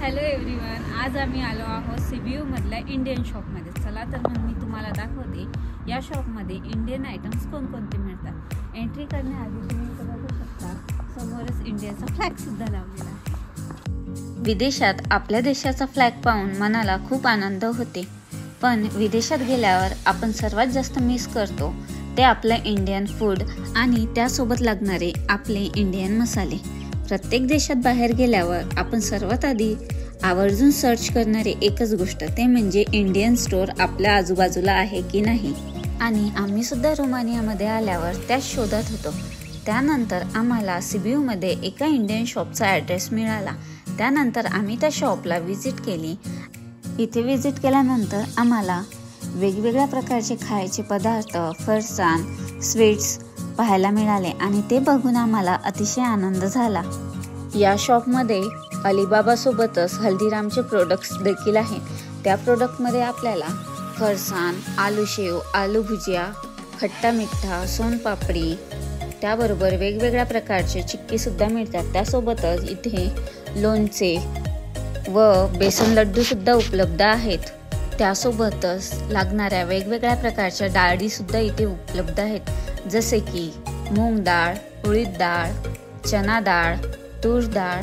Hello everyone, आज आम्ही आलो आहोत CBU मधल्या इंडियन शॉपमध्ये. चला तर मग मी तुम्हाला दाखवते या शॉपमध्ये इंडियन आयटम्स कोणकोणते मिळतात. एंट्री करण्याआधी तुम्ही इथं बघू शकता, समोरच इंडियाचा फ्लॅग सुद्धा लावलेला आहे. विदेशात आपल्या देशाचा फ्लॅग पाहून मनाला खूप आनंद होते, पण विदेशात गेल्यावर आपण सर्वात जास्त मिस करतो ते आपलं इंडियन फूड आणि त्यासोबत लागणारे आपले इंडियन मसाले. प्रत्येक देशात बाहेर गेल्यावर आपण सर्वात आधी आवर्जून सर्च करणारे एकच गोष्ट ते म्हणजे इंडियन स्टोअर आपल्या आजूबाजूला आहे की नाही. आणि आम्ही सुद्धा रोमानियामध्ये आल्यावर त्याच शोधात होतो. त्यानंतर आम्हाला CBU मध्ये एका इंडियन शॉपचा ॲड्रेस मिळाला. त्यानंतर आम्ही त्या शॉपला व्हिजिट केली. इथे व्हिजिट केल्यानंतर आम्हाला वेगवेगळ्या प्रकारचे खायचे पदार्थ, फरसाण, स्वीट्स पाहायला मिळाले आणि ते बघून आम्हाला अतिशय आनंद झाला. या शॉपमध्ये अलिबाबा सोबतच हल्दीरामचे प्रोडक्ट्स देखील आहेत. त्या प्रोडक्टमध्ये आपल्याला फरसाण, आलू शेव, आलू भुजिया, खट्टा मिठा, सोनपापडी, त्याबरोबर वेगवेगळ्या प्रकारचे चिक्की सुद्धा मिळतात. त्यासोबतच इथे लोणचे व बेसन लड्डू सुद्धा उपलब्ध आहेत. त्यासोबतच लागणाऱ्या वेगवेगळ्या प्रकारच्या डाळी सुद्धा इथे उपलब्ध आहेत, जसे की मूग डाळ, उडीद डाळ, चना डाळ, तूर डाळ.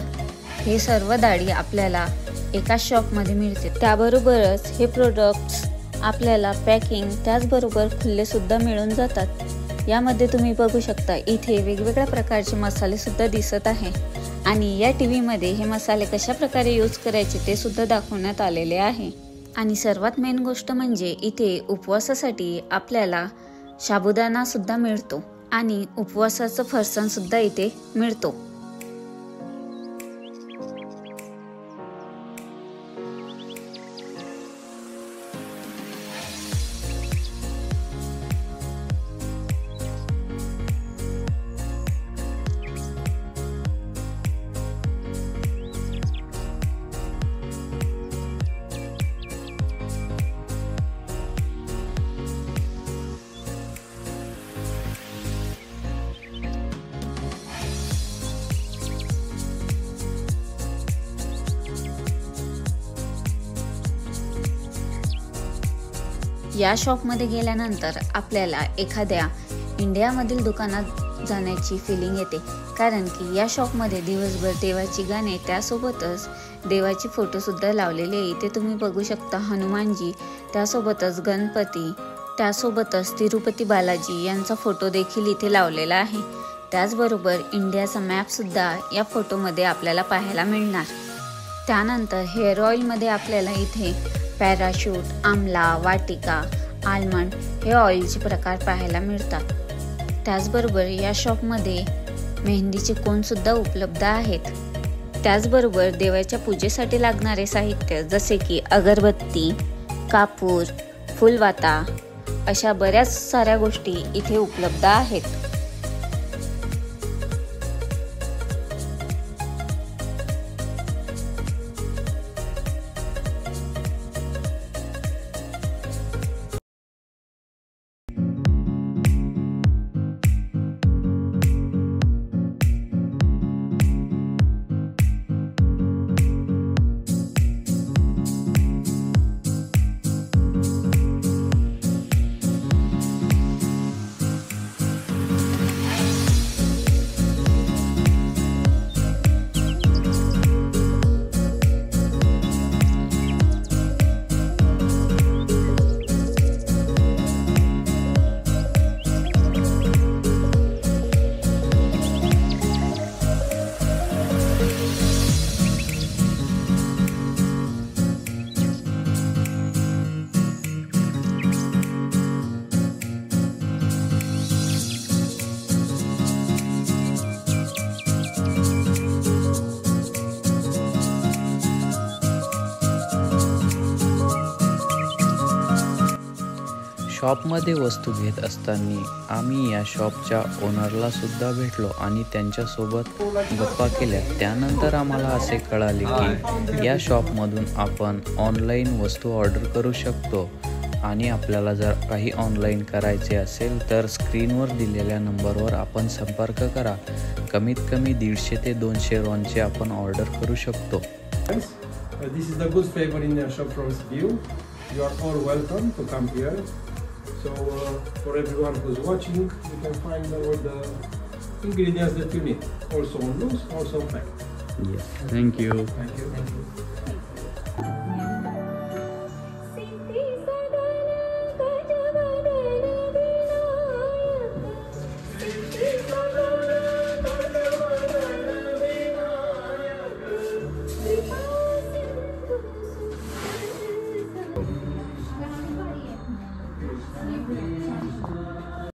हे सर्व डाळी आपल्याला एका शॉपमध्ये मिळते. त्याबरोबरच हे प्रोडक्ट्स आपल्याला पॅकिंग त्याचबरोबर खुल्ले सुद्धा मिळून जातात. यामध्ये तुम्ही बघू शकता इथे वेगवेगळ्या प्रकारचे मसाले सुद्धा दिसत आहे आणि या टीव्हीमध्ये हे मसाले कशा प्रकारे यूज करायचे ते सुद्धा दाखवण्यात आलेले आहे. आणि सर्वात मेन गोष्ट म्हणजे इथे उपवासासाठी आपल्याला साबुदाणा सुद्धा मिळतो आणि उपवासाचं फरसाण सुद्धा इथे मिळतो. या शॉपमध्ये गेल्यानंतर आपल्याला एखाद्या इंडियामधील दुकानात जाण्याची फिलिंग येते, कारण की या शॉपमध्ये दिवसभर देवाची गाणे त्यासोबतच देवाची फोटोसुद्धा लावलेले. इथे तुम्ही बघू शकता हनुमानजी, त्यासोबतच गणपती, त्यासोबतच तिरुपती बालाजी यांचा फोटो देखील इथे लावलेला आहे. त्याचबरोबर इंडियाचा मॅपसुद्धा या फोटोमध्ये आपल्याला पाहायला मिळणार. त्यानंतर हेअर ऑइलमध्ये आपल्याला इथे पॅराशूट, आमला, वाटिका, आल्मंड हे ऑइलचे प्रकार पाहायला मिळतात. त्याचबरोबर या शॉपमध्ये मेहंदीचे कोनसुद्धा उपलब्ध आहेत. त्याचबरोबर देवाच्या पूजेसाठी लागणारे साहित्य जसे की अगरबत्ती, कापूर, फुलवाता अशा बऱ्याच साऱ्या गोष्टी इथे उपलब्ध आहेत. शॉपमध्ये वस्तू घेत असताना आम्ही या शॉपच्या ओनरला सुद्धा भेटलो आणि त्यांच्यासोबत गप्पा केल्या. त्यानंतर आम्हाला असे कळाले की या शॉपमधून आपण ऑनलाईन वस्तू ऑर्डर करू शकतो आणि आपल्याला जर काही ऑनलाईन करायचे असेल तर स्क्रीनवर दिलेल्या नंबरवर आपण संपर्क करा. कमीत कमी 150 ते 200 रॉनचे आपण ऑर्डर करू शकतो. This is the good flavor Indian shop from Sibiu. You are all welcome to come here. So for everyone who's watching, you can find all the ingredients that you need. Also on loose, also packed. Yes, thank you. Thank you. Thank you.